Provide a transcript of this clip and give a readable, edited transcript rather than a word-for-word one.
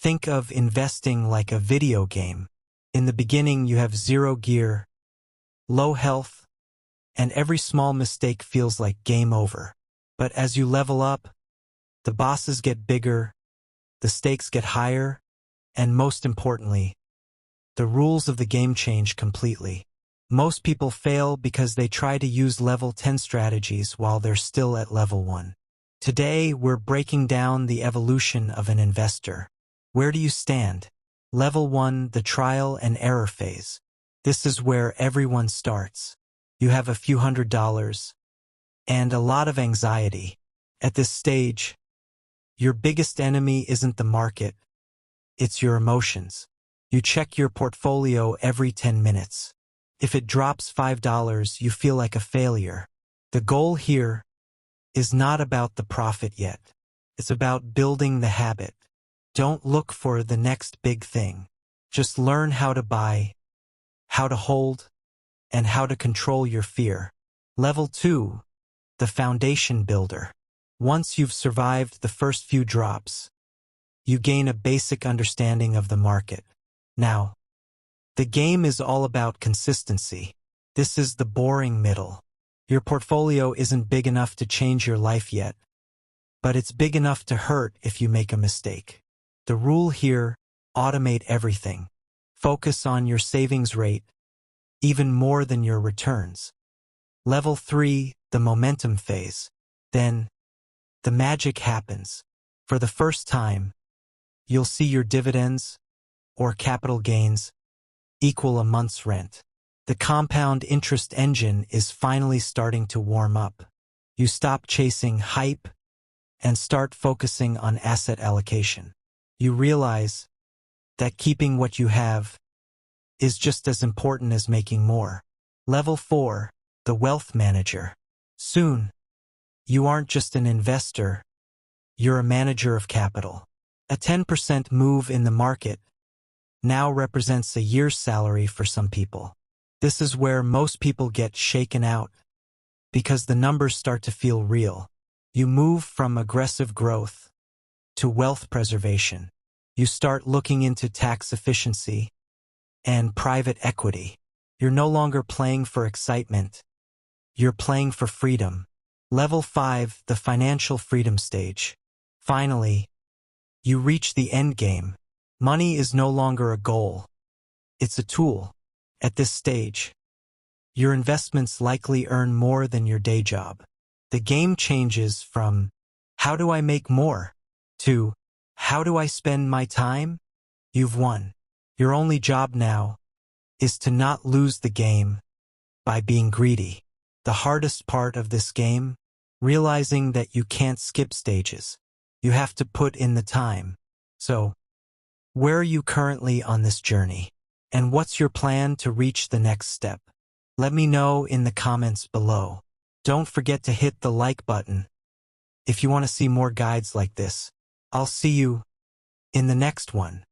Think of investing like a video game. In the beginning, you have zero gear, low health, and every small mistake feels like game over. But as you level up, the bosses get bigger, the stakes get higher, and most importantly, the rules of the game change completely. Most people fail because they try to use level 10 strategies while they're still at level 1. Today, we're breaking down the evolution of an investor. Where do you stand? Level 1, the trial and error phase. This is where everyone starts. You have a few $100s and a lot of anxiety. At this stage, your biggest enemy isn't the market, it's your emotions. You check your portfolio every 10 minutes. If it drops $5, you feel like a failure. The goal here is not about the profit yet. It's about building the habit. Don't look for the next big thing. Just learn how to buy, how to hold, and how to control your fear. Level 2, the foundation builder. Once you've survived the first few drops, you gain a basic understanding of the market. Now, the game is all about consistency. This is the boring middle. Your portfolio isn't big enough to change your life yet, but it's big enough to hurt if you make a mistake. The rule here, automate everything. Focus on your savings rate, even more than your returns. Level 3, the momentum phase. Then, the magic happens. For the first time, you'll see your dividends, or capital gains, equal a month's rent. The compound interest engine is finally starting to warm up. You stop chasing hype and start focusing on asset allocation. You realize that keeping what you have is just as important as making more. Level 4, the wealth manager. Soon, you aren't just an investor, you're a manager of capital. A 10% move in the market now represents a year's salary for some people. This is where most people get shaken out, because the numbers start to feel real. You move from aggressive growth to wealth preservation. You start looking into tax efficiency and private equity. You're no longer playing for excitement. You're playing for freedom. Level 5, the financial freedom stage. Finally, you reach the end game. Money is no longer a goal. It's a tool. At this stage, your investments likely earn more than your day job. The game changes from, how do I make more, to, how do I spend my time? You've won. Your only job now is to not lose the game by being greedy. The hardest part of this game, realizing that you can't skip stages. You have to put in the time. So, where are you currently on this journey? And what's your plan to reach the next step? Let me know in the comments below. Don't forget to hit the like button if you want to see more guides like this. I'll see you in the next one.